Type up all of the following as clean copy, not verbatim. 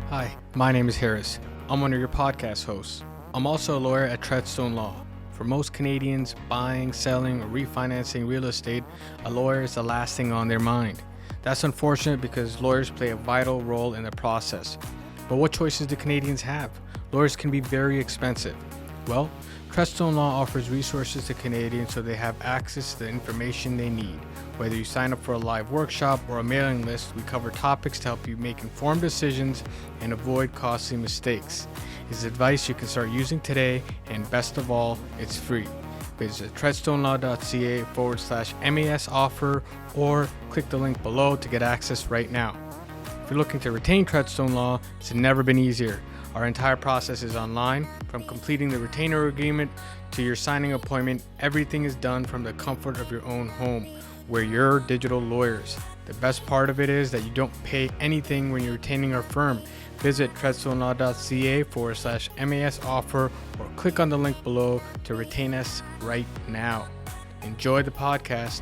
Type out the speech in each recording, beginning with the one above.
Hi, my name is Harris. I'm one of your podcast hosts. I'm also a lawyer at Treadstone Law. For most Canadians, buying, selling, or refinancing real estate, a lawyer is the last thing on their mind. That's unfortunate because lawyers play a vital role in the process. But what choices do Canadians have? Lawyers can be very expensive. Well, Treadstone Law offers resources to Canadians so they have access to the information they need. Whether you sign up for a live workshop or a mailing list, we cover topics to help you make informed decisions and avoid costly mistakes. It's advice you can start using today, and best of all, it's free. Visit treadstonelaw.ca/MAS offer or click the link below to get access right now. If you're looking to retain Treadstone Law, it's never been easier. Our entire process is online. From completing the retainer agreement to your signing appointment, everything is done from the comfort of your own home. We're your digital lawyers. The best part of it is that you don't pay anything when you're retaining our firm. Visit treadstonelaw.ca/MAS offer or click on the link below to retain us right now. Enjoy the podcast.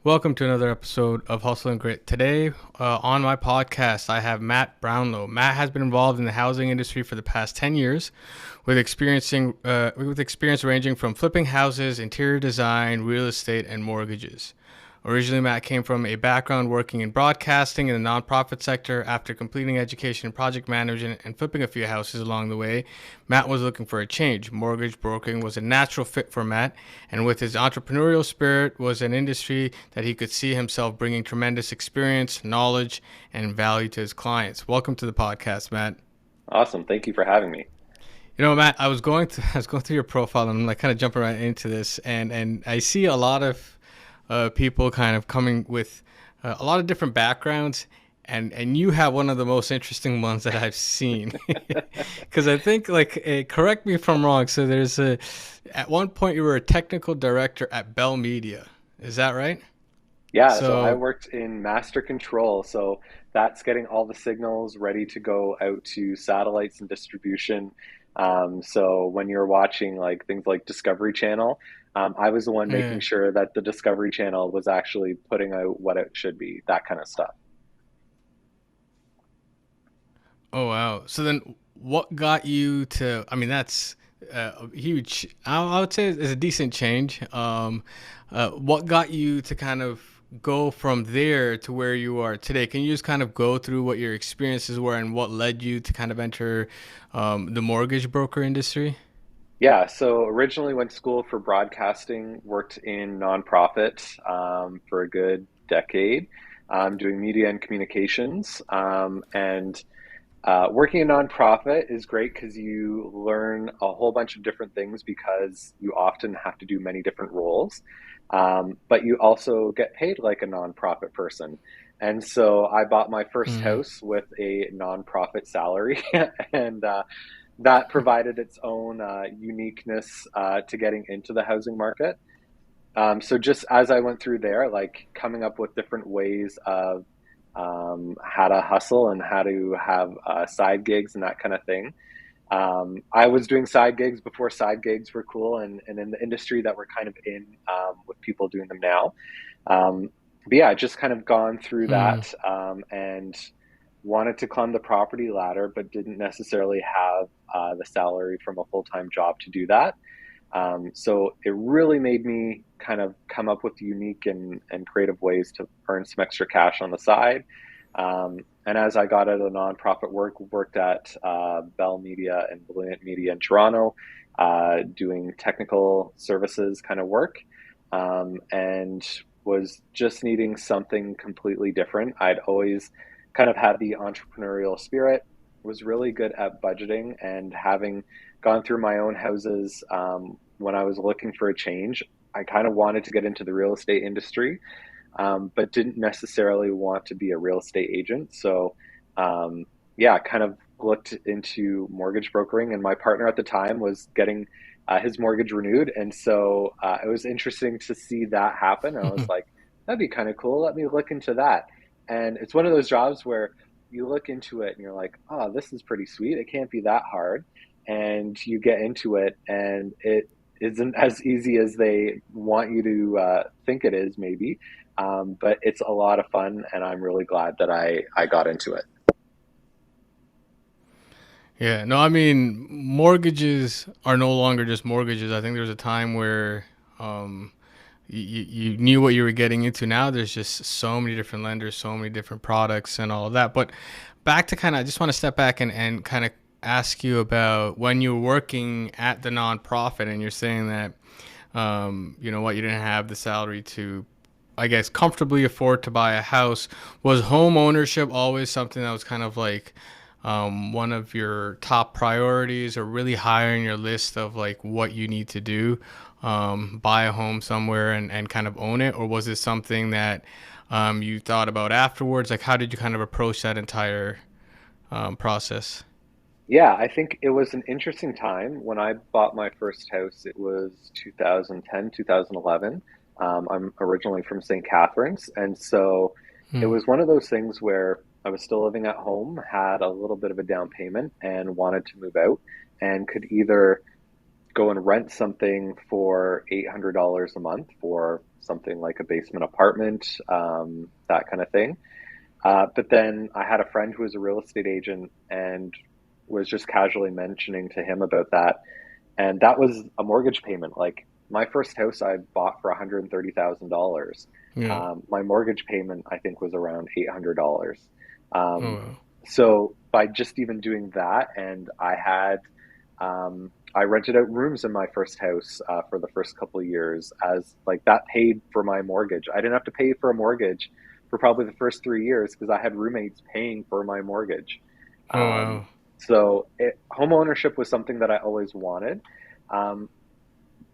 Welcome to another episode of Hustle and Grit. Today, on my podcast, I have Matt Brownlow. Matt has been involved in the housing industry for the past 10 years, with experience ranging from flipping houses, interior design, real estate, and mortgages. Originally, Matt came from a background working in broadcasting in the nonprofit sector. After completing education in project management and flipping a few houses along the way, Matt was looking for a change. Mortgage brokering was a natural fit for Matt, and with his entrepreneurial spirit, was an industry that he could see himself bringing tremendous experience, knowledge, and value to his clients. Welcome to the podcast, Matt. Awesome. Thank you for having me. You know, Matt, I was going through your profile, and I'm like kind of jumping right into this, and I see a lot of people kind of coming with a lot of different backgrounds, and you have one of the most interesting ones that I've seen. Because I think, correct me if I'm wrong, so at one point you were a technical director at Bell Media. Is that right? Yeah, so I So, worked in master control. So that's getting all the signals ready to go out to satellites and distribution. So when you're watching like things like Discovery Channel, I was the one making yeah. sure that the Discovery Channel was actually putting out what it should be, that kind of stuff. Oh, wow. So then what got you to, I mean, that's a huge, I would say it's a decent change. What got you to kind of go from there to where you are today? Can you just kind of go through what your experiences were and what led you to kind of enter the mortgage broker industry? Yeah, so originally went to school for broadcasting, worked in nonprofit for a good decade, doing media and communications. And Working in nonprofit is great because you learn a whole bunch of different things because you often have to do many different roles. But you also get paid like a nonprofit person. And so I bought my first Mm. house with a nonprofit salary, and that provided its own uniqueness to getting into the housing market. So just as I went through there, like coming up with different ways of how to hustle and how to have side gigs and that kind of thing. I was doing side gigs before side gigs were cool, and in the industry that we're kind of in with people doing them now. Um, but yeah, just kind of gone through Mm. that and wanted to climb the property ladder, but didn't necessarily have the salary from a full time job to do that. So it really made me kind of come up with unique and creative ways to earn some extra cash on the side. And as I got out of the nonprofit work, worked at Bell Media and Brilliant Media in Toronto, doing technical services kind of work, and was just needing something completely different. I'd always kind of had the entrepreneurial spirit, was really good at budgeting, and having gone through my own houses when I was looking for a change, I kind of wanted to get into the real estate industry, but didn't necessarily want to be a real estate agent. So, yeah, kind of looked into mortgage brokering, and my partner at the time was getting his mortgage renewed. And so it was interesting to see that happen. I was like, that'd be kind of cool. Let me look into that. And it's one of those jobs where you look into it and you're like, oh, this is pretty sweet. It can't be that hard. And you get into it, and it isn't as easy as they want you to think it is, maybe. But it's a lot of fun, and I'm really glad that I got into it. Yeah, no, I mean, mortgages are no longer just mortgages. I think there was a time where um, you knew what you were getting into. Now there's just so many different lenders, so many different products, and all of that. But back to kind of, I just want to step back and kind of ask you about when you were working at the nonprofit, and you're saying that, you know what, you didn't have the salary to, I guess, comfortably afford to buy a house. Was home ownership always something that was kind of like one of your top priorities, or really high on your list of like what you need to do, buy a home somewhere and kind of own it? Or was it something that you thought about afterwards? Like, how did you kind of approach that entire process? Yeah, I think it was an interesting time when I bought my first house. It was 2010, 2011. I'm originally from St. Catharines, and so it Hmm. was one of those things where I was still living at home, had a little bit of a down payment, and wanted to move out, and could either go and rent something for $800 a month for something like a basement apartment, that kind of thing. But then I had a friend who was a real estate agent, and was just casually mentioning to him about that. And that was a mortgage payment. Like, my first house I bought for $130,000. Yeah. My mortgage payment, I think, was around $800. Oh, Um, wow. so by just even doing that, and I rented out rooms in my first house for the first couple of years, as like that paid for my mortgage. I didn't have to pay for a mortgage for probably the first 3 years because I had roommates paying for my mortgage. Oh, Um, wow. home ownership was something that I always wanted. Um,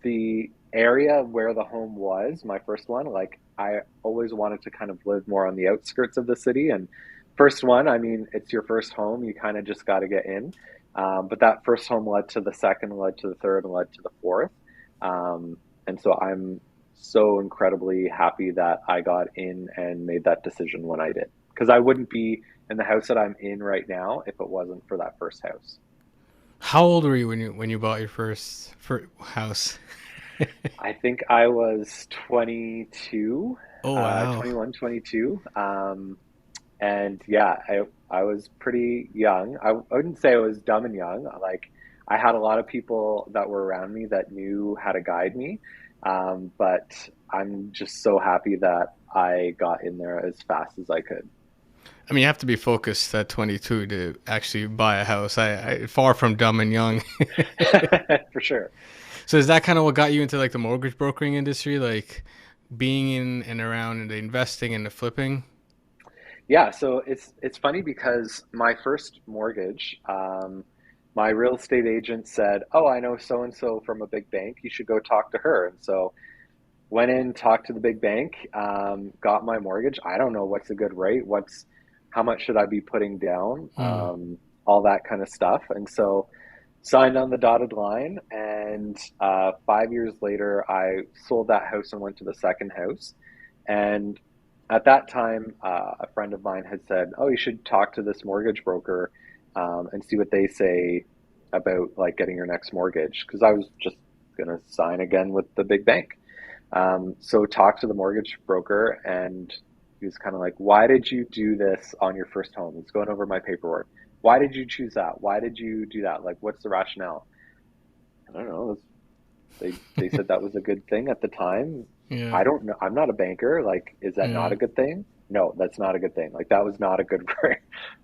the area where the home was, my first one, like, I always wanted to kind of live more on the outskirts of the city. And first one, I mean, it's your first home, you kind of just got to get in. But that first home led to the second, led to the third, and led to the fourth. Um, and so I'm so incredibly happy that I got in and made that decision when I did, because I wouldn't be in the house that I'm in right now if it wasn't for that first house. How old were you when you bought your first house? I think I was 22, Oh, wow. 21, 22. And yeah, I was pretty young. I wouldn't say I was dumb and young. Like, I had a lot of people that were around me that knew how to guide me. But I'm just so happy that I got in there as fast as I could. I mean, you have to be focused at 22 to actually buy a house. I far from dumb and young. For sure. So is that kind of what got you into like the mortgage brokering industry, like being in and around the investing and the flipping? Yeah, so it's funny because my first mortgage, my real estate agent said, "Oh, I know so and so from a big bank. You should go talk to her." And so went in, talked to the big bank, got my mortgage. I don't know what's a good rate, how much should I be putting down, Hmm. all that kind of stuff. And so signed on the dotted line. And 5 years later, I sold that house and went to the second house. And at that time, a friend of mine had said, "Oh, you should talk to this mortgage broker and see what they say about like getting your next mortgage." Because I was just gonna sign again with the big bank. So talked to the mortgage broker, and he was kind of like, "Why did you do this on your first home?" He's going over my paperwork. "Why did you choose that? Why did you do that? Like, what's the rationale?" I don't know. They said that was a good thing at the time. Yeah. I don't know. I'm not a banker. Like, is that not Yeah. a good thing? No, that's not a good thing. Like, that was not a good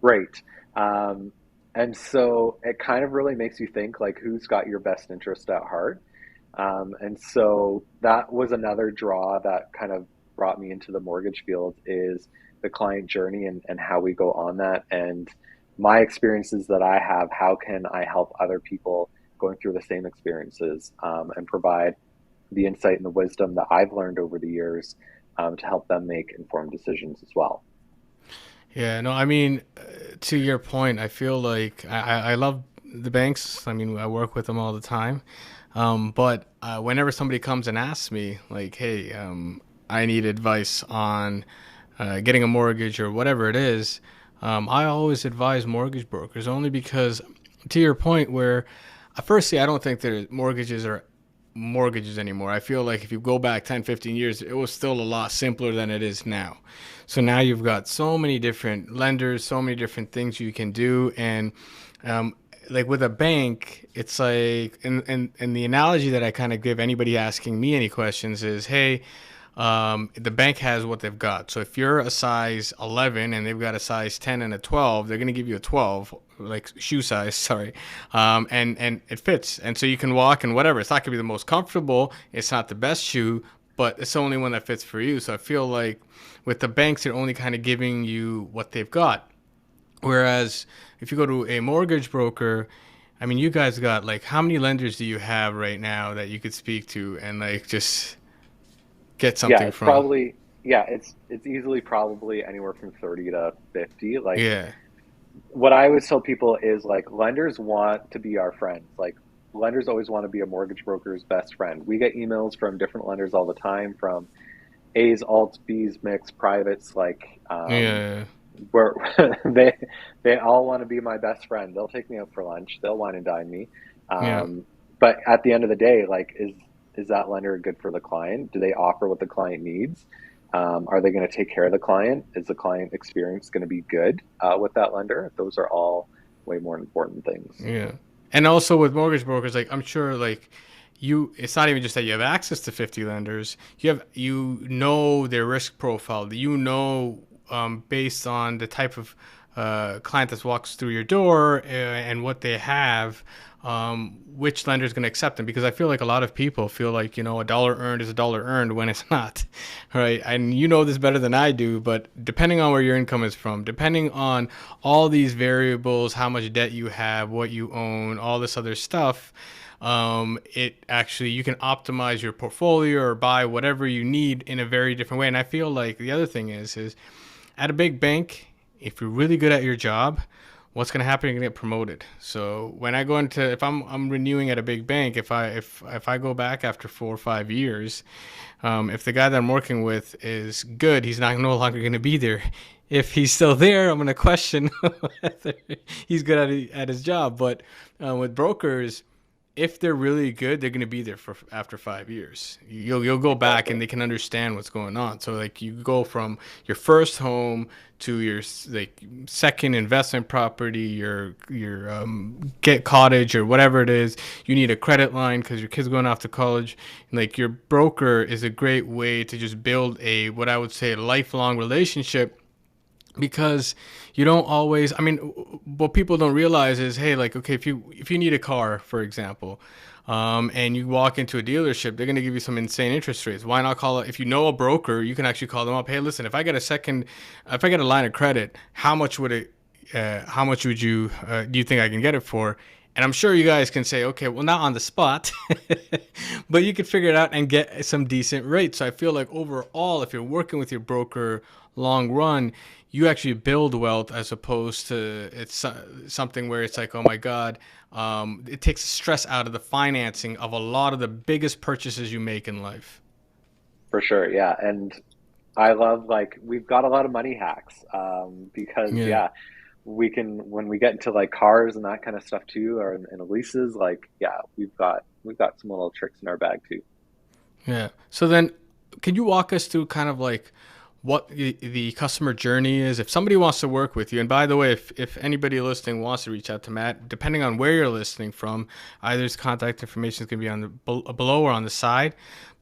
rate. Um, and so it kind of really makes you think, like, who's got your best interest at heart? And so that was another draw that kind of brought me into the mortgage field, is the client journey, and how we go on that, and my experiences that I have. How can I help other people going through the same experiences, and provide the insight and the wisdom that I've learned over the years, to help them make informed decisions as well. Yeah. No, I mean, to your point, I feel like I love the banks. I mean, I work with them all the time. But whenever somebody comes and asks me, like, hey, I need advice on getting a mortgage or whatever it is, I always advise mortgage brokers only because, to your point, where firstly, I don't think that mortgages are mortgages anymore. I feel like if you go back 10, 15 years, it was still a lot simpler than it is now. So now you've got so many different lenders, so many different things you can do. And um, like with a bank, it's like, and the analogy that I kind of give anybody asking me any questions is, hey, the bank has what they've got. So if you're a size 11 and they've got a size 10 and a 12, they're going to give you a 12, like shoe size, sorry. And it fits. And so you can walk and whatever. It's not going to be the most comfortable. It's not the best shoe, but it's the only one that fits for you. So I feel like with the banks, they're only kind of giving you what they've got. Whereas if you go to a mortgage broker, I mean, you guys got like, how many lenders do you have right now that you could speak to and like just get Yeah, something it's from? probably yeah, it's easily probably anywhere from 30 to 50. Like Yeah. what I always tell people is like lenders want to be our friends. Like lenders always want to be a mortgage broker's best friend. We get emails from different lenders all the time from A's, alts, B's, mix, privates, like Yeah. where they they all want to be my best friend. They'll take me out for lunch. They'll wine and dine me. Yeah. But at the end of the day, like is that lender good for the client? Do they offer what the client needs? Are they going to take care of the client? Is the client experience going to be good with that lender? Those are all way more important things. Yeah. And also with mortgage brokers, like I'm sure like you it's not even just that you have access to 50 lenders. You know their risk profile. You know based on the type of client that walks through your door and what they have, which lender is going to accept them. Because I feel like a lot of people feel like, a dollar earned is a dollar earned when it's not, right? And you know this better than I do, but depending on where your income is from, depending on all these variables, how much debt you have, what you own, all this other stuff, it actually, you can optimize your portfolio or buy whatever you need in a very different way. And I feel like the other thing is at a big bank, if you're really good at your job, what's going to happen? You're going to get promoted. So when I go into, if I'm renewing at a big bank, if I go back after 4 or 5 years, if the guy that I'm working with is good, he's not no longer going to be there. If he's still there, I'm going to question whether he's good at his job. But with brokers, if they're really good, they're going to be there for after 5 years. You'll go back and Exactly. they can understand what's going on. So like you go from your first home to your like second investment property, your get cottage or whatever it is. You need a credit line because your kid's going off to college. And like your broker is a great way to just build a what I would say a lifelong relationship because you don't always I mean what people don't realize is hey like okay if you need a car for example and you walk into a dealership they're going to give you some insane interest rates. Why not call it if you know a broker you can actually call them up, hey listen, if I get a line of credit, how much would you do you think I can get it for? And I'm sure you guys can say, okay, well, not on the spot, but you could figure it out and get some decent rates. So I feel like overall, if you're working with your broker long run, you actually build wealth as opposed to it's something where it's like, oh my God, it takes stress out of the financing of a lot of the biggest purchases you make in life. For sure. Yeah. And I love like we've got a lot of money hacks because Yeah. yeah, we can when we get into like cars and that kind of stuff too, or in leases, like yeah, we've got some little tricks in our bag too. Yeah. So then, can you walk us through kind of like what the customer journey is? If somebody wants to work with you, and by the way, if anybody listening wants to reach out to Matt, depending on where you're listening from, either his contact information is going to be on the below or on the side.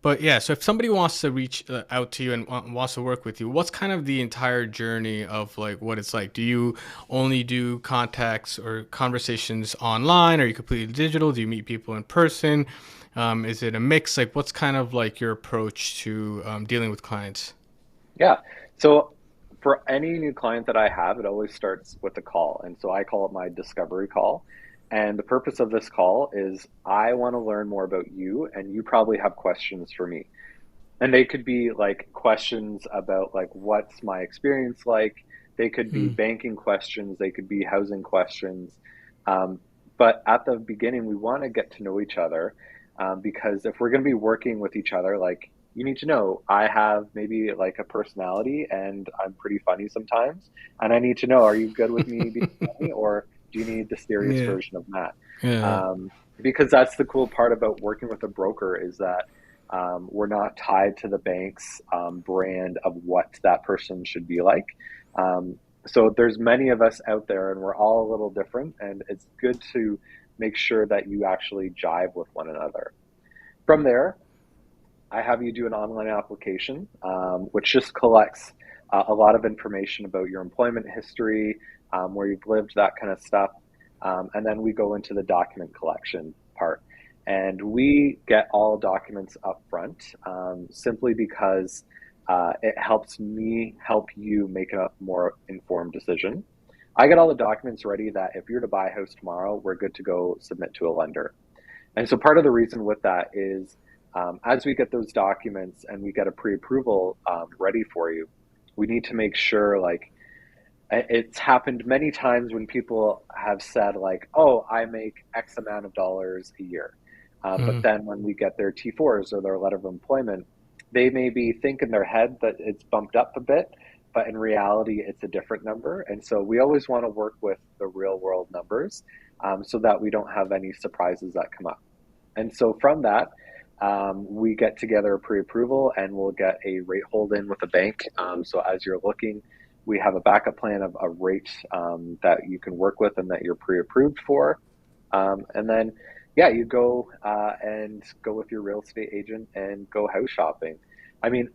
But yeah, so if somebody wants to reach out to you and wants to work with you, what's kind of the entire journey of like what it's like? Do you only do contacts or conversations online? Are you completely digital? Do you meet people in person? Is it a mix? Like, what's kind of like your approach to dealing with clients? Yeah. So for any new client that I have, it always starts with a call. And so I call it my discovery call. And the purpose of this call is I want to learn more about you, and you probably have questions for me. And they could be like questions about like what's my experience like. They could be Mm, banking questions. They could be housing questions. Um, but at the beginning, we want to get to know each other because if we're going to be working with each other, like you need to know I have maybe like a personality and I'm pretty funny sometimes. And I need to know, are you good with me being funny, or do you need the serious Yeah. version of Matt? Yeah. Because that's the cool part about working with a broker is that we're not tied to the bank's brand of what that person should be like. So there's many of us out there and we're all a little different, and it's good to make sure that you actually jive with one another. From there, I have you do an online application, which just collects a lot of information about your employment history, where you've lived, that kind of stuff. And then we go into the document collection part. And we get all documents up front simply because it helps me help you make a more informed decision. I get all the documents ready that if you're to buy a house tomorrow, we're good to go submit to a lender. And so part of the reason with that is as we get those documents and we get a pre-approval ready for you, we need to make sure, like, it's happened many times when people have said like, oh, I make X amount of dollars a year. But Mhm. then when we get their T4s or their letter of employment, they maybe think in their head that it's bumped up a bit, but in reality, it's a different number. And so we always want to work with the real world numbers so that we don't have any surprises that come up. And so from that, we get together a pre-approval and we'll get a rate hold in with the bank. So as you're looking, we have a backup plan of a rate that you can work with and that you're pre-approved for. And then, yeah, you go and go with your real estate agent and go house shopping. I mean,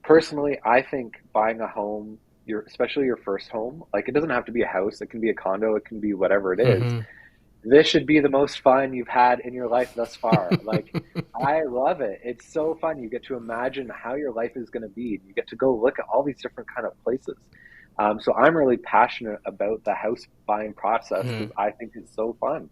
personally, I think buying a home, especially your first home, like, it doesn't have to be a house. It can be a condo. It can be whatever it is. Mhm. This should be the most fun you've had in your life thus far. Like, I love it. It's so fun. You get to imagine how your life is going to be. You get to go look at all these different kind of places. So I'm really passionate about the house buying process because Mhm. I think it's so fun.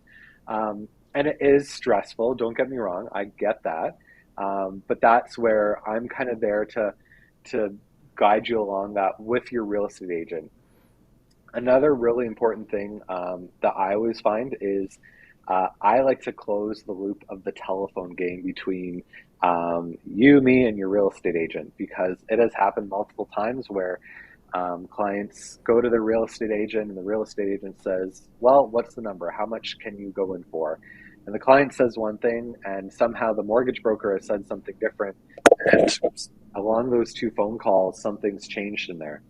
And it is stressful. Don't get me wrong. I get that. But that's where I'm kind of there to guide you along that with your real estate agent. Another really important thing that I always find is I like to close the loop of the telephone game between you, me, and your real estate agent, because it has happened multiple times where clients go to the real estate agent and the real estate agent says, well, what's the number? How much can you go in for? And the client says one thing, and somehow the mortgage broker has said something different. And along those two phone calls, something's changed in there.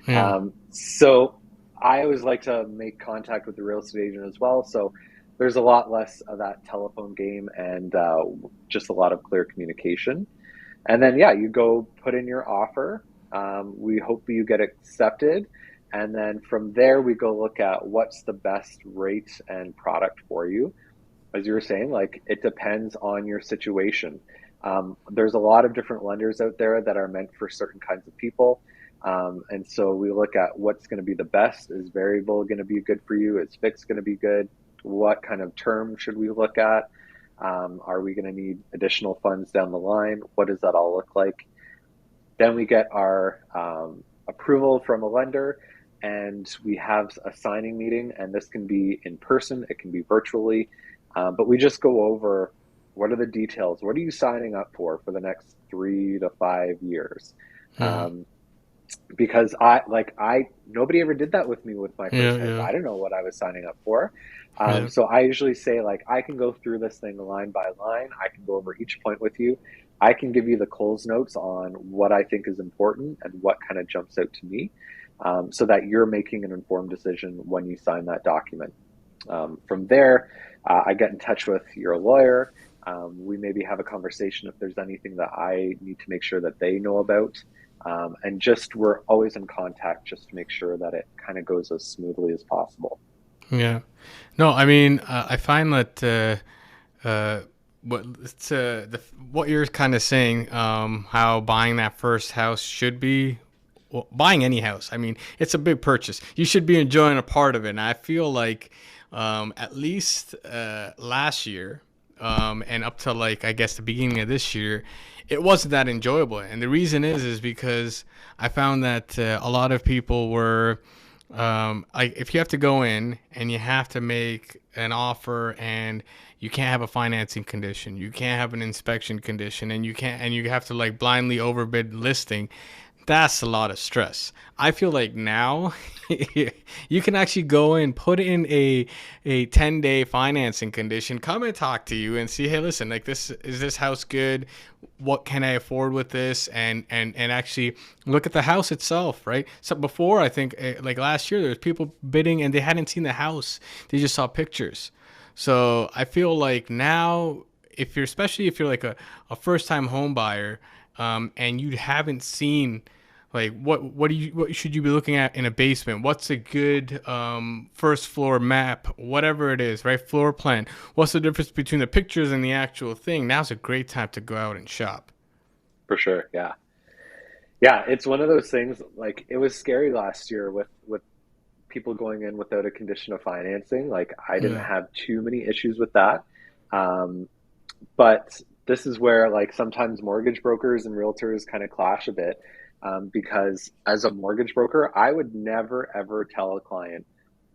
Yeah. So I always like to make contact with the real estate agent as well. So there's a lot less of that telephone game and just a lot of clear communication. And then, yeah, you go put in your offer. We hope you get accepted. And then from there, we go look at what's the best rate and product for you. As you were saying, like, it depends on your situation. There's a lot of different lenders out there that are meant for certain kinds of people. And so we look at what's going to be the best. Is variable going to be good for you? Is fixed going to be good? What kind of term should we look at? Are we going to need additional funds down the line? What does that all look like? Then we get our approval from a lender, and we have a signing meeting. And this can be in person, it can be virtually, but we just go over what are the details. What are you signing up for the next 3 to 5 years? Mhm. Because nobody ever did that with me with my Yeah. first house. Yeah. I didn't know what I was signing up for. Yeah. So I usually say, like, I can go through this thing line by line. I can go over each point with you. I can give you the Coles notes on what I think is important and what kind of jumps out to me, so that you're making an informed decision when you sign that document. From there, I get in touch with your lawyer. We maybe have a conversation if there's anything that I need to make sure that they know about. And just we're always in contact just to make sure that it kind of goes as smoothly as possible. Yeah. No, I mean, I find that uh, what you're kind of saying, how buying that first house should be, well, buying any house. I mean, it's a big purchase. You should be enjoying a part of it. And I feel like, at least last year, and up to, like, I guess the beginning of this year, it wasn't that enjoyable. And the reason is because I found that a lot of people were Like if you have to go in and you have to make an offer and you can't have a financing condition, you can't have an inspection condition, and you have to like blindly overbid listing, that's a lot of stress. I feel like now you can actually go in, put in a 10-day financing condition, come and talk to you and see, hey, listen, like this is this house good? What can I afford with this? And actually look at the house itself, right? So before, I think like last year, there was people bidding and they hadn't seen the house; they just saw pictures. So I feel like now, if you're especially if you're like a first time home buyer, and you haven't seen like what should you be looking at in a basement? What's a good first floor map? Whatever it is, right? Floor plan. What's the difference between the pictures and the actual thing? Now's a great time to go out and shop. For sure. Yeah. Yeah, it's one of those things, like it was scary last year with people going in without a condition of financing. Like I didn't Yeah. have too many issues with that. Um, but this is where like sometimes mortgage brokers and realtors kind of clash a bit, because as a mortgage broker, I would never ever tell a client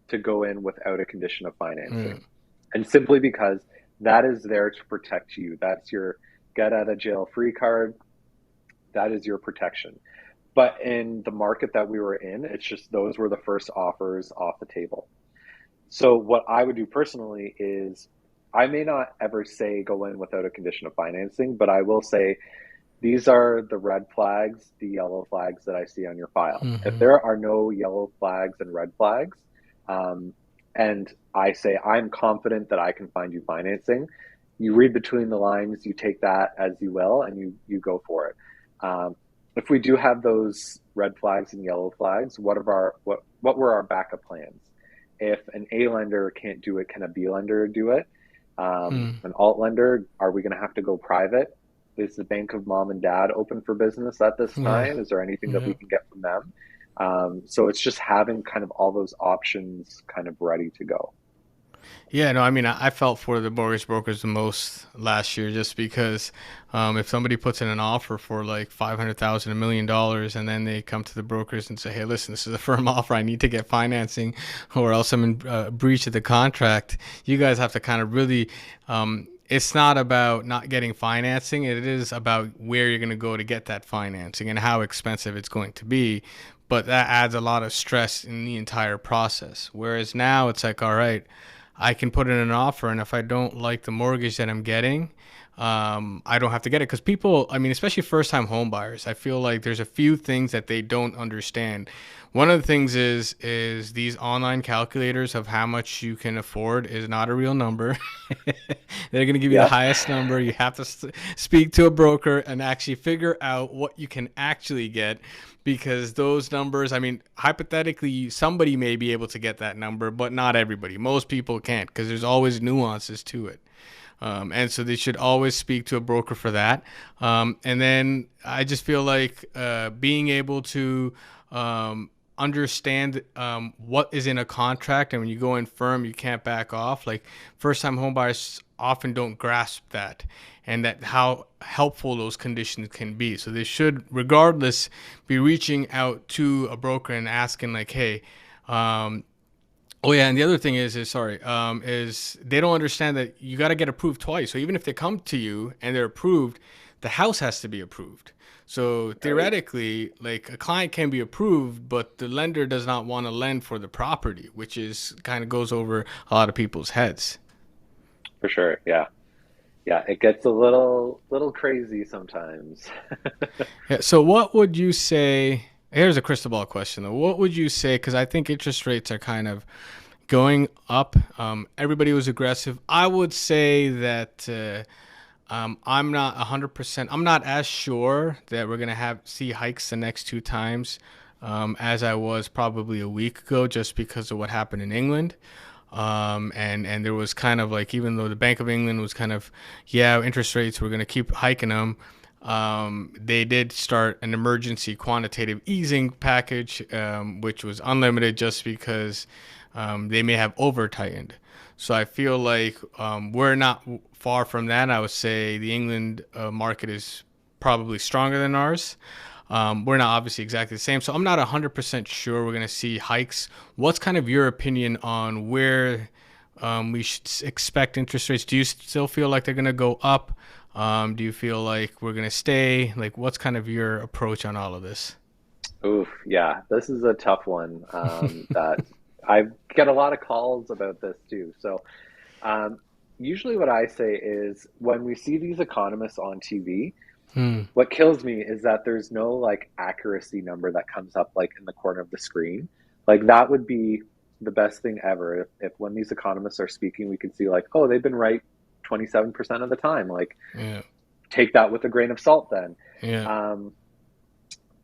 to go in without a condition of financing. Mm. And simply because that is there to protect you. That's your get out of jail free card. That is your protection. But in the market that we were in, it's just those were the first offers off the table. So what I would do personally is I may not ever say go in without a condition of financing, but I will say these are the red flags, the yellow flags that I see on your file. If Hmm. there are no yellow flags and red flags, um, and I say I'm confident that I can find you financing, you read between the lines, you take that as you will, and you go for it. If we do have those red flags and yellow flags, what were our backup plans? If an A lender can't do it, can a B lender do it? Mm. An alt lender, are we going to have to go private? Is the bank of mom and dad open for business at this Yeah. time? Is there anything that we Yeah. can get from them? So it's just having kind of all those options kind of ready to go. Yeah, no, I mean, I felt for the mortgage brokers the most last year, just because if somebody puts in an offer for like 500,000, $1 million, and then they come to the brokers and say, "Hey, listen, this is a firm offer. I need to get financing, or else I'm in breach of the contract." You guys have to kind of really. It's not about not getting financing. It is about where you're going to go to get that financing and how expensive it's going to be. But that adds a lot of stress in the entire process. Whereas now it's like, all right, I can put in an offer, and if I don't like the mortgage that I'm getting, I don't have to get it. Because people, I mean, especially first-time home buyers, I feel like there's a few things that they don't understand. One of the things is these online calculators of how much you can afford is not a real number. They're going to give you the Yep. highest number. You have to speak to a broker and actually figure out what you can actually get, because those numbers, I mean, hypothetically, somebody may be able to get that number, but not everybody. Most people can't, because there's always nuances to it. And so they should always speak to a broker for that. And then I just feel like being able to understand what is in a contract, and when you go in firm, you can't back off. Like first time home buyers often don't grasp that, and that how helpful those conditions can be. So they should, regardless, be reaching out to a broker and asking like, hey, oh yeah, and the other thing is they don't understand that you got to get approved twice. So even if they come to you and they're approved, the house has to be approved. So Right. theoretically, like a client can be approved, but the lender does not want to lend for the property, which is kind of goes over a lot of people's heads. For sure. Yeah. Yeah. It gets a little crazy sometimes. Yeah. So what would you say? Here's a crystal ball question though. What would you say? Because I think interest rates are kind of going up. Everybody was aggressive. I would say that I'm not 100%. I'm not as sure that we're gonna have see hikes the next two times as I was probably a week ago, just because of what happened in England. And there was kind of like, even though the Bank of England was kind of, yeah, interest rates, we're gonna keep hiking them. They did start an emergency quantitative easing package, which was unlimited, just because they may have over tightened. So I feel like we're not far from that. I would say the England market is probably stronger than ours. We're not obviously exactly the same, so I'm not 100% sure we're going to see hikes. What's kind of your opinion on where we should expect interest rates? Do you still feel like they're going to go up? Do you feel like we're going to stay? Like, what's kind of your approach on all of this? Oof, yeah, this is a tough one. That I get a lot of calls about this too. So um, usually, what I say is when we see these economists on TV, Hmm. what kills me is that there's no like accuracy number that comes up like in the corner of the screen. Like that would be the best thing ever if when these economists are speaking, we can see like, oh, they've been right 27% of the time. Like Yeah. take that with a grain of salt then. Yeah. Um,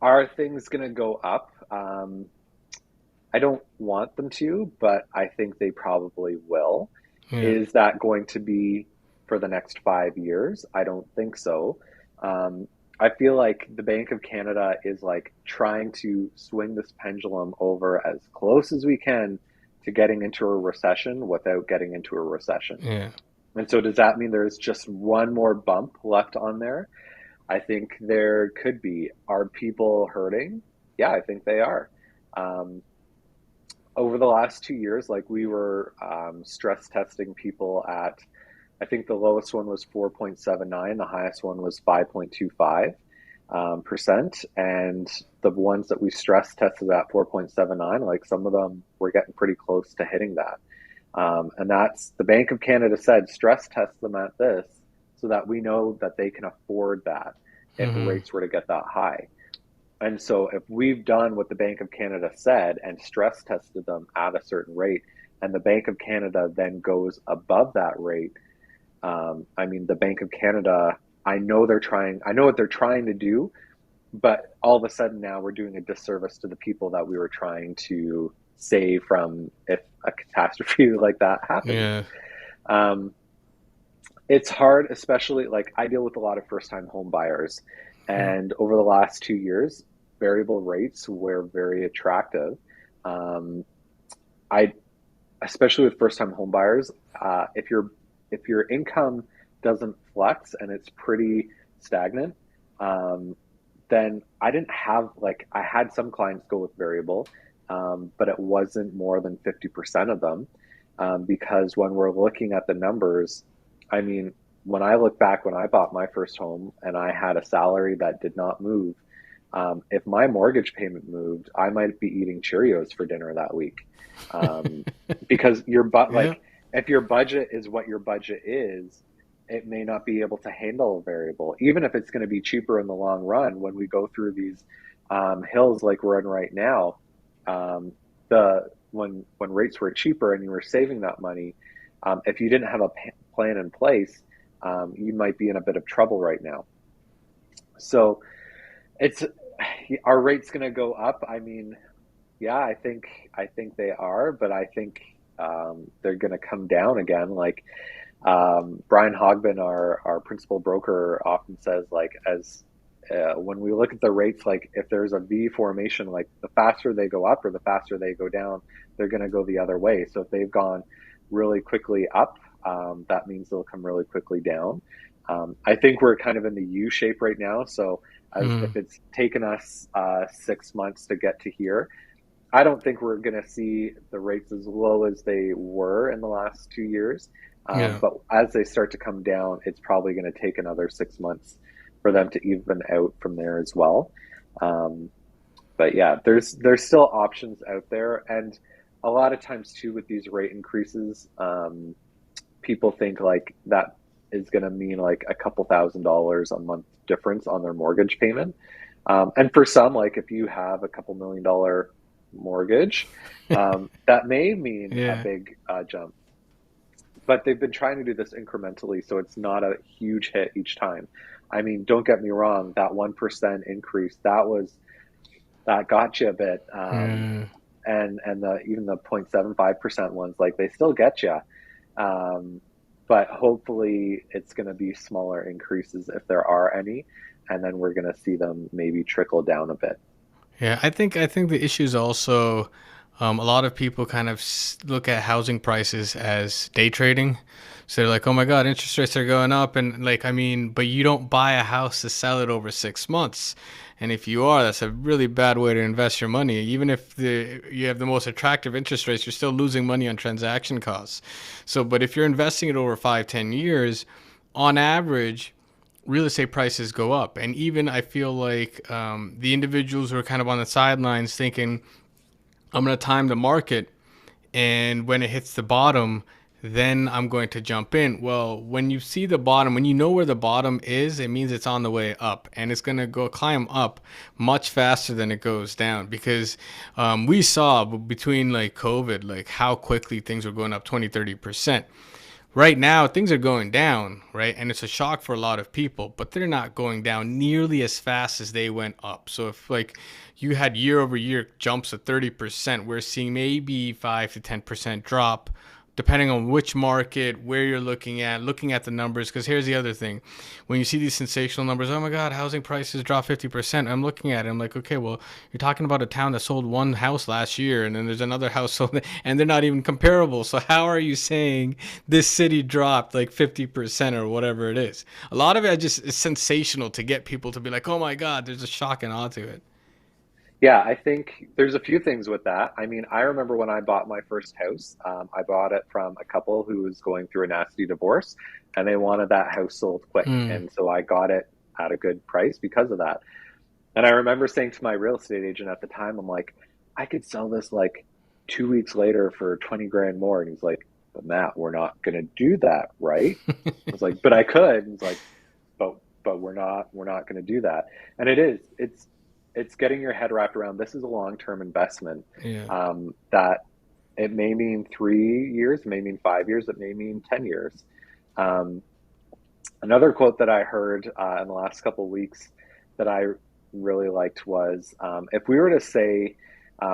are things going to go up? I don't want them to, but I think they probably will. Yeah. Is that going to be for the next 5 years? I don't think so. Um, I feel like the Bank of Canada is like trying to swing this pendulum over as close as we can to getting into a recession without getting into a recession. Yeah. And so, does that mean there's just one more bump left on there? I think there could be. Are people hurting? Yeah, I think they are. Um, Over the last 2 years, like we were stress testing people at, I think the lowest one was 4.79, the highest one was 5.25 percent, and the ones that we stress tested at 4.79, like some of them were getting pretty close to hitting that. And that's the Bank of Canada said stress test them at this so that we know that they can afford that if Hmm. rates were to get that high. And so if we've done what the Bank of Canada said and stress tested them at a certain rate, and the Bank of Canada then goes above that rate, I mean, the Bank of Canada, I know what they're trying to do, but all of a sudden now we're doing a disservice to the people that we were trying to save from if a catastrophe like that happens. Yeah. Um, it's hard, especially like I deal with a lot of first time home buyers. Hmm. And over the last 2 years, variable rates were very attractive. Um, I, especially with first time home buyers, if your income doesn't flex and it's pretty stagnant, um, then I didn't have like I had some clients go with variable, but it wasn't more than 50% of them, because when we're looking at the numbers, I mean, when I look back when I bought my first home and I had a salary that did not move, if my mortgage payment moved, I might be eating Cheerios for dinner that week, um, because Yeah. like if your budget is what your budget is, it may not be able to handle a variable, even if it's going to be cheaper in the long run. When we go through these hills like we're in right now, the when rates were cheaper and you were saving that money, if you didn't have a plan in place, you might be in a bit of trouble right now. So it's our rates going to go up. I mean, yeah, I think they are, but I think they're going to come down again. Like Brian Hogbin, our principal broker, often says, like as when we look at the rates, like if there's a V formation, like the faster they go up or the faster they go down, they're going to go the other way. So if they've gone really quickly up, that means they'll come really quickly down. I think we're kind of in the U shape right now. So as Hmm. if it's taken us 6 months to get to here, I don't think we're going to see the rates as low as they were in the last 2 years. Yeah. But as they start to come down, it's probably going to take another 6 months for them to even out from there as well. Um, but yeah, there's still options out there, and a lot of times too with these rate increases, people think like that is going to mean like a couple $1,000s a month difference on their mortgage payment. And for some, like if you have a couple $1 million mortgage, that may mean a Yeah. big jump. But they've been trying to do this incrementally, so it's not a huge hit each time. I mean, don't get me wrong, that 1% increase, that got you a bit. Yeah. And the even the 0.75% ones, like they still get you. Um, but hopefully it's going to be smaller increases if there are any, and then we're going to see them maybe trickle down a bit. Yeah. I think the issue is also, A lot of people kind of look at housing prices as day trading. So they're like, oh my God, interest rates are going up. And like, I mean, but you don't buy a house to sell it over 6 months. And if you are, that's a really bad way to invest your money. Even if you have the most attractive interest rates, you're still losing money on transaction costs. So, but if you're investing it over 5, 10 years, on average, real estate prices go up. And even I feel like the individuals who are kind of on the sidelines thinking, I'm going to time the market, and when it hits the bottom, then I'm going to jump in. Well, when you see the bottom, when you know where the bottom is, it means it's on the way up, and it's going to go climb up much faster than it goes down, because we saw between like COVID, like how quickly things were going up 20, 30%. Right now, things are going down, right? And it's a shock for a lot of people, but they're not going down nearly as fast as they went up. So if like you had year over year jumps of 30%, we're seeing maybe 5 to 10% drop, depending on which market, where you're looking at the numbers. Because here's the other thing. When you see these sensational numbers, oh my God, housing prices dropped 50%. I'm looking at it. I'm like, okay, well, you're talking about a town that sold one house last year, and then there's another house sold, and they're not even comparable. So how are you saying this city dropped like 50% or whatever it is? A lot of it just is sensational to get people to be like, oh my God, there's a shock and awe to it. Yeah, I think there's a few things with that. I mean, I remember when I bought my first house, I bought it from a couple who was going through a nasty divorce, and they wanted that house sold quick. Mm. And so I got it at a good price because of that. And I remember saying to my real estate agent at the time, I'm like, I could sell this like 2 weeks later for 20 grand more. And he's like, but Matt, we're not going to do that, right? I was like, but I could. And he's like, but we're not going to do that. And it's getting your head wrapped around. This is a long-term investment, Yeah. that it may mean 3 years, it may mean 5 years, it may mean 10 years. Um, Another quote that I heard in the last couple of weeks that I really liked was, if we were to say,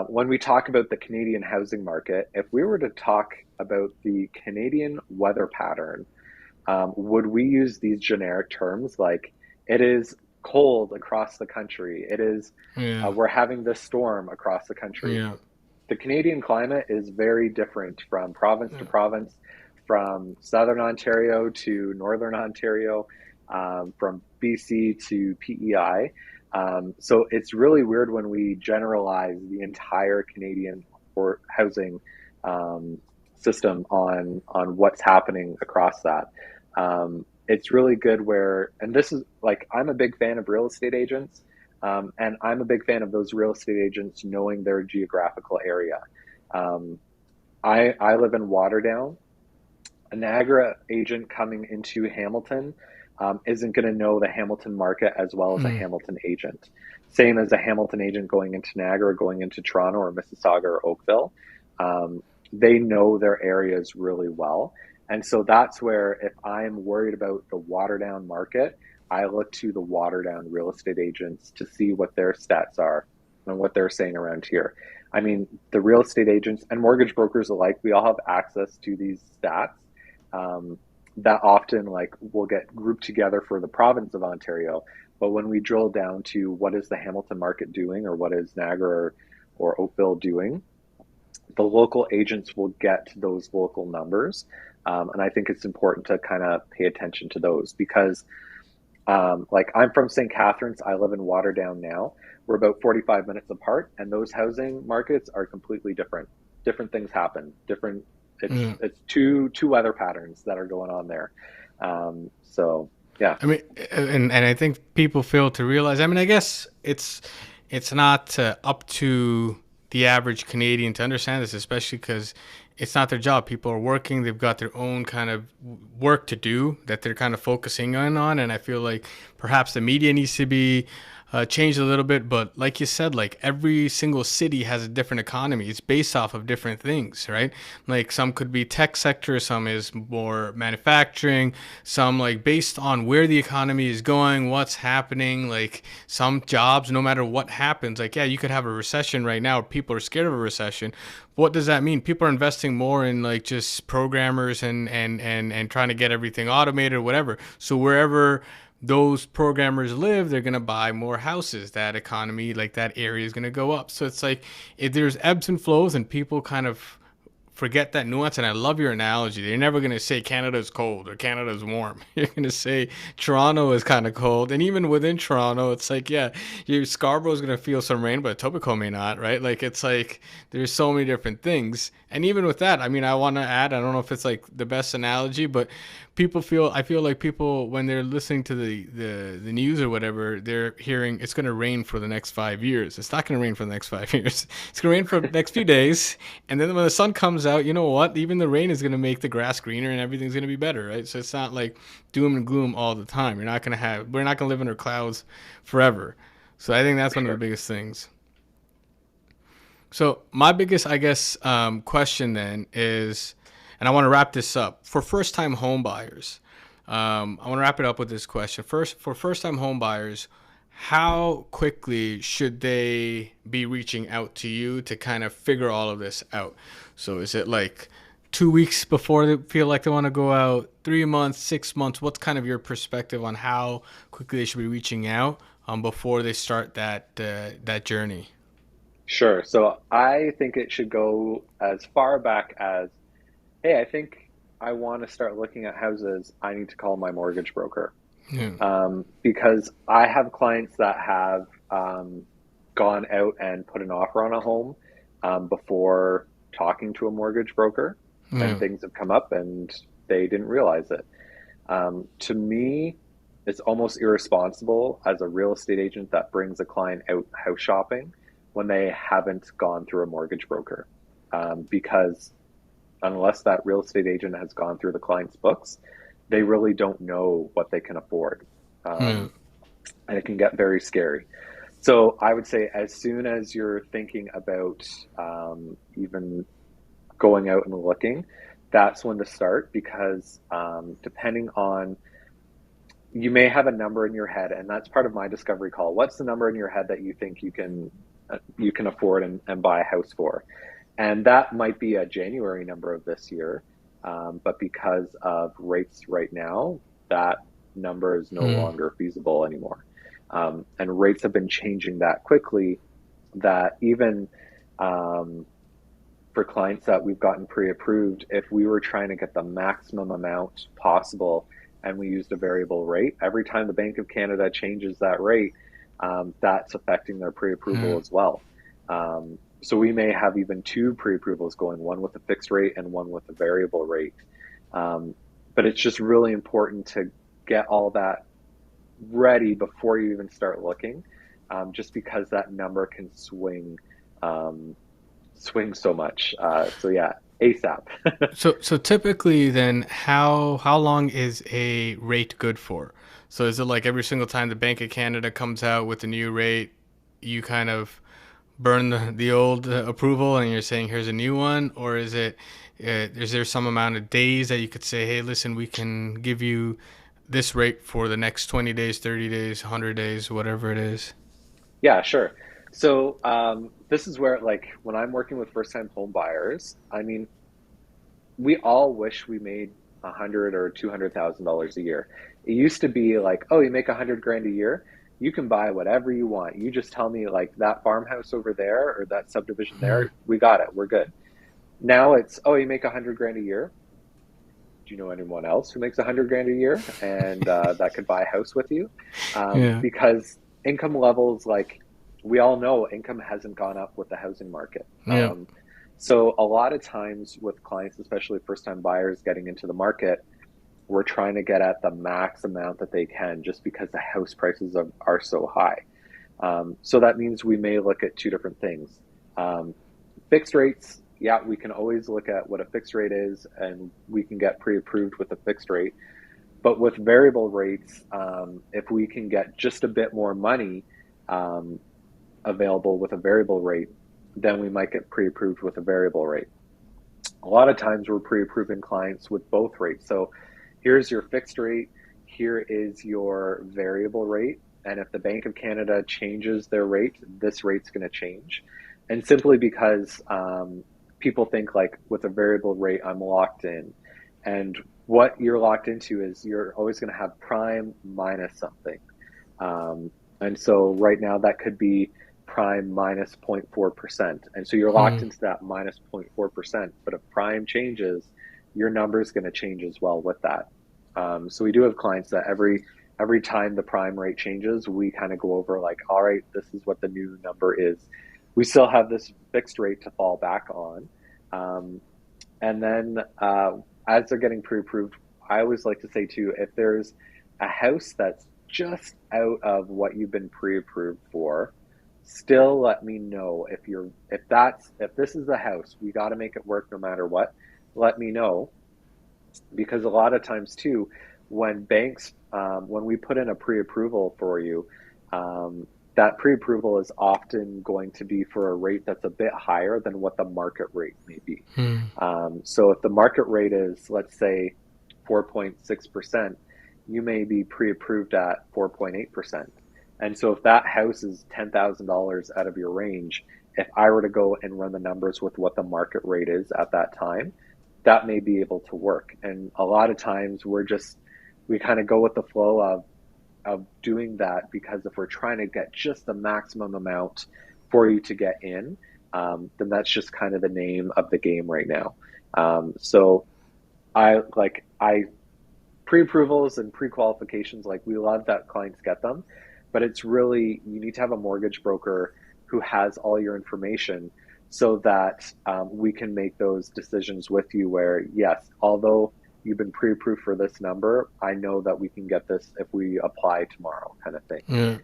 when we talk about the Canadian housing market, if we were to talk about the Canadian weather pattern, would we use these generic terms like it is cold across the country? It is, Yeah. we're having this storm across the country. Yeah. The Canadian climate is very different from province to Yeah. province, from southern Ontario to northern Ontario, from BC to PEI. So it's really weird when we generalize the entire Canadian or housing um, system on what's happening across that. It's really good where, and this is like, I'm a big fan of real estate agents, and I'm a big fan of those real estate agents knowing their geographical area. Um, I live in Waterdown. A Niagara agent coming into Hamilton isn't going to know the Hamilton market as well as a Mm. Hamilton agent. Same as a Hamilton agent going into Niagara, or going into Toronto or Mississauga or Oakville. Um, they know their areas really well. And so that's where, if I'm worried about the Waterdown market, I look to the Waterdown real estate agents to see what their stats are and what they're saying around here. I mean, the real estate agents and mortgage brokers alike, we all have access to these stats, that often like will get grouped together for the province of Ontario. But when we drill down to what is the Hamilton market doing, or what is Niagara or Oakville doing, the local agents will get those local numbers. And I think it's important to kind of pay attention to those because, like, I'm from St. Catharines, I live in Waterdown now. We're about 45 minutes apart, and those housing markets are completely different. Different things happen. Different. Mm. It's two weather patterns that are going on there. So yeah. I mean, and I think people fail to realize. I mean, I guess it's not up to the average Canadian to understand this, especially because it's not their job. People are working; they've got their own kind of work to do that they're kind of focusing on. And I feel like perhaps the media needs to be changed a little bit. But like you said, like every single city has a different economy. It's based off of different things, right? Like some could be tech sector, some is more manufacturing, some like based on where the economy is going, what's happening. Like some jobs, no matter what happens, like yeah, you could have a recession right now. People are scared of a recession. What does that mean? People are investing more in like just programmers and trying to get everything automated or whatever. So wherever those programmers live, they're going to buy more houses. That economy, like that area, is going to go up. So it's like there's ebbs and flows, and people kind of forget that nuance. And I love your analogy. You're never going to say Canada's cold or Canada's warm. You're going to say Toronto is kind of cold. And even within Toronto, it's like, yeah, your Scarborough's going to feel some rain, but Etobicoke may not, right? Like, it's like there's so many different things. And even with that, I mean, I want to add, I don't know if it's like the best analogy, but I feel like people, when they're listening to the news or whatever, they're hearing it's going to rain for the next 5 years. It's not going to rain for the next 5 years. It's going to rain for the next few days. And then when the sun comes out, you know what? Even the rain is going to make the grass greener and everything's going to be better, right? So it's not like doom and gloom all the time. We're not going to live under clouds forever. So I think that's For one of the sure. biggest things. So my biggest, I guess, question then is, and I want to wrap this up for first-time home buyers. I want to wrap it up with this question. First, for first-time home buyers, how quickly should they be reaching out to you to kind of figure all of this out? So is it like 2 weeks before they feel like they want to go out, 3 months, 6 months? What's kind of your perspective on how quickly they should be reaching out before they start that journey? Sure. So I think it should go as far back as, hey, I think I want to start looking at houses. I need to call my mortgage broker. Yeah. Because I have clients that have gone out and put an offer on a home before talking to a mortgage broker, and Yeah. things have come up and they didn't realize it. To me, it's almost irresponsible as a real estate agent that brings a client out house shopping when they haven't gone through a mortgage broker. Because unless that real estate agent has gone through the client's books, they really don't know what they can afford. Yeah. Um, and it can get very scary. So I would say as soon as you're thinking about even going out and looking, that's when to start because depending on, you may have a number in your head, and that's part of my discovery call. What's the number in your head that you think you can afford and buy a house for? And that might be a January number of this year, but because of rates right now, that number is no Mm. longer feasible anymore. And rates have been changing that quickly that even um, for clients that we've gotten pre-approved, if we were trying to get the maximum amount possible and we used a variable rate, every time the Bank of Canada changes that rate, that's affecting their pre-approval Yeah. as well. So we may have even two pre-approvals going, one with a fixed rate and one with a variable rate. Um, but it's just really important to get all that ready before you even start looking, just because that number can um, swing so much. So yeah, ASAP. So typically then how long is a rate good for? So is it like every single time the Bank of Canada comes out with a new rate, you kind of burn the old approval and you're saying here's a new one, or is there some amount of days that you could say, hey, listen, we can give you this rate for the next 20 days, 30 days, 100 days, whatever it is? Yeah, sure. So this is where, like, when I'm working with first-time home buyers, I mean, we all wish we made 100 or 200,000 dollars a year. It used to be like, oh, you make 100 grand a year, you can buy whatever you want. You just tell me like that farmhouse over there or that subdivision Mm. there, we got it, we're good. Now it's, oh, you make 100 grand a year. Do you know anyone else who makes 100 grand a year and that could buy a house with you? Yeah. Because income levels, like we all know, income hasn't gone up with the housing market. Yeah. So a lot of times with clients, especially first time buyers getting into the market, we're trying to get at the max amount that they can just because the house prices are so high. So that means we may look at two different things. Um, Fixed rates, yeah, we can always look at what a fixed rate is and we can get pre-approved with a fixed rate. But with variable rates, if we can get just a bit more money um, available with a variable rate, then we might get pre-approved with a variable rate. A lot of times we're pre-approving clients with both rates. So here's your fixed rate, here is your variable rate. And if the Bank of Canada changes their rate, this rate's going to change. And simply because people think like with a variable rate, I'm locked in. And what you're locked into is you're always going to have prime minus something. And so right now that could be prime minus 0.4%. And so you're locked Mm. into that minus 0.4%. But if prime changes, your number is going to change as well with that. So we do have clients that every time the prime rate changes, we kind of go over like, all right, this is what the new number is. We still have this fixed rate to fall back on. Um, and then as they're getting pre-approved, I always like to say too, if there's a house that's just out of what you've been pre-approved for, still let me know if this is the house, we got to make it work no matter what. Let me know, because a lot of times too, when banks when we put in a pre-approval for you, um, that pre-approval is often going to be for a rate that's a bit higher than what the market rate may be. Mm. So if the market rate is, let's say, 4.6%, you may be pre-approved at 4.8%. And so if that house is $10,000 out of your range, if I were to go and run the numbers with what the market rate is at that time, that may be able to work. And a lot of times we kind of go with the flow of doing that, because if we're trying to get just the maximum amount for you to get in, then that's just kind of the name of the game right now. So I pre-approvals and pre-qualifications, like we love that clients get them, but it's really, you need to have a mortgage broker who has all your information so that we can make those decisions with you where, yes, although you've been pre-approved for this number, I know that we can get this if we apply tomorrow, kind of thing. Yeah.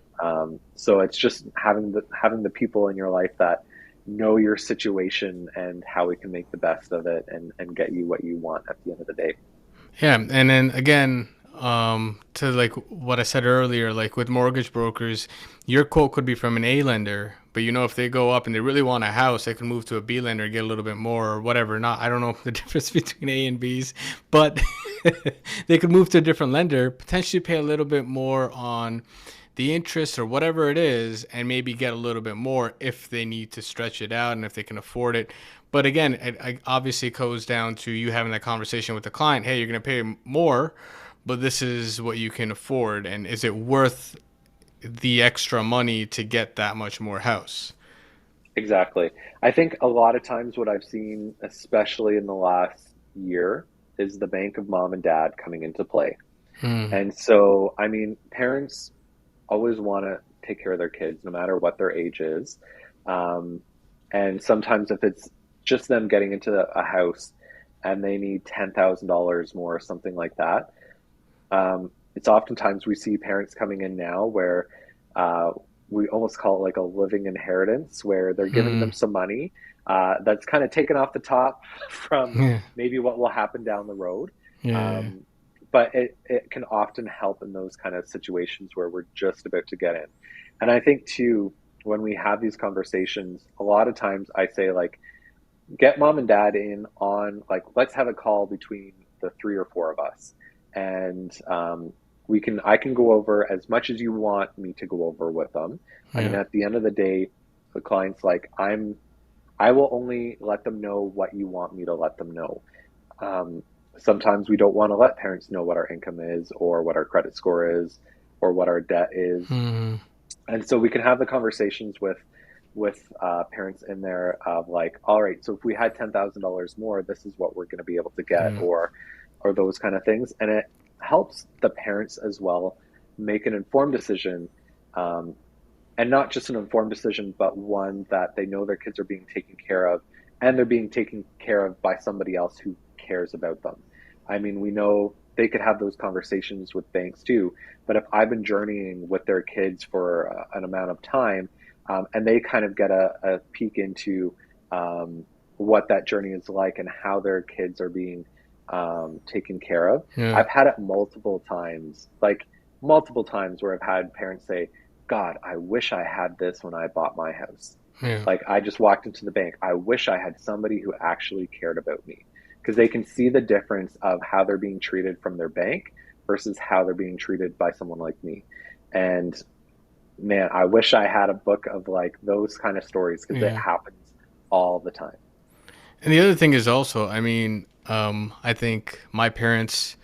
So it's just having the people in your life that know your situation and how we can make the best of it, and get you what you want at the end of the day. Yeah, and then again, to like what I said earlier, like with mortgage brokers, your quote could be from an A lender, but if they go up and they really want a house, they can move to a B lender and get a little bit more or whatever. Not, I don't know the difference between A and Bs, but they could move to a different lender, potentially pay a little bit more on the interest or whatever it is, and maybe get a little bit more if they need to stretch it out and if they can afford it. But again, it obviously goes down to you having that conversation with the client. Hey, you're going to pay more, but this is what you can afford. And is it worth the extra money to get that much more house? Exactly. I think a lot of times what I've seen, especially in the last year, is the bank of mom and dad coming into play. Hmm. And so, I mean, parents always want to take care of their kids, no matter what their age is. Um, and sometimes if it's just them getting into a house and they need $10,000 more or something like that, it's oftentimes we see parents coming in now where uh, we almost call it like a living inheritance, where they're giving Hmm. them some money that's kind of taken off the top from Yeah. maybe what will happen down the road. Yeah. Um, but it can often help in those kind of situations where we're just about to get in. And I think too, when we have these conversations, a lot of times I say, like, get mom and dad in on, like, let's have a call between the three or four of us, and I can go over as much as you want me to go over with them. I mean, Yeah. at the end of the day, the client's like, I will only let them know what you want me to let them know. um, Sometimes we don't want to let parents know what our income is, or what our credit score is, or what our debt is. Hmm. And so we can have the conversations with parents in there of like, all right, so if we had $10,000 more, this is what we're going to be able to get, Yeah. or those kind of things. And it helps the parents as well make an informed decision, um, and not just an informed decision, but one that they know their kids are being taken care of, and they're being taken care of by somebody else who cares about them. I mean, we know they could have those conversations with banks too, but if I've been journeying with their kids for an amount of time, and they kind of get a peek into um, what that journey is like and how their kids are being taken care of. Yeah. I've had it multiple times, like multiple times, where I've had parents say, God, I wish I had this when I bought my house. Yeah. Like, I just walked into the bank. I wish I had somebody who actually cared about me, because they can see the difference of how they're being treated from their bank versus how they're being treated by someone like me. And man, I wish I had a book of like those kind of stories, because it Yeah. happens all the time. And the other thing is also, I mean, I think my parents,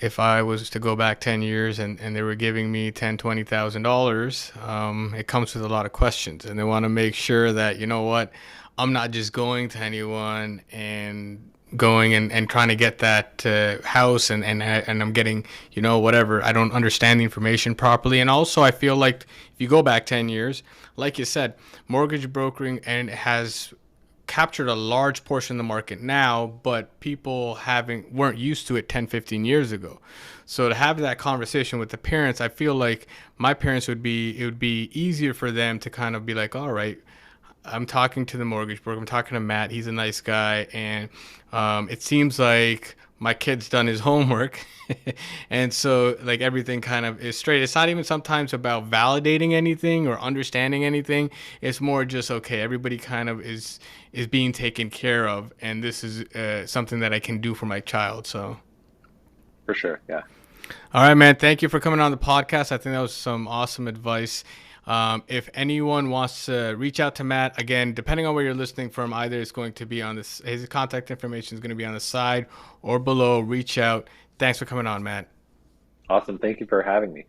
if I was to go back 10 years and they were giving me $20,000, it comes with a lot of questions, and they want to make sure that, you know what, I'm not just going to anyone and going and trying to get that house and I'm getting, whatever. I don't understand the information properly. And also I feel like if you go back 10 years, like you said, mortgage brokering and it has captured a large portion of the market now, but people having weren't used to it 10, 15 years ago. So to have that conversation with the parents, I feel like my parents it would be easier for them to kind of be like, all right, I'm talking to the mortgage broker. I'm talking to Matt. He's a nice guy, and it seems like my kid's done his homework, and so like everything kind of is straight. It's not even sometimes about validating anything or understanding anything. It's more just okay. Everybody kind of is being taken care of, and this is something that I can do for my child. So. For sure. Yeah. All right, man. Thank you for coming on the podcast. I think that was some awesome advice. If anyone wants to reach out to Matt, again, depending on where you're listening from, either it's going to be on this, his contact information is going to be on the side or below. Reach out. Thanks for coming on, Matt. Awesome. Thank you for having me.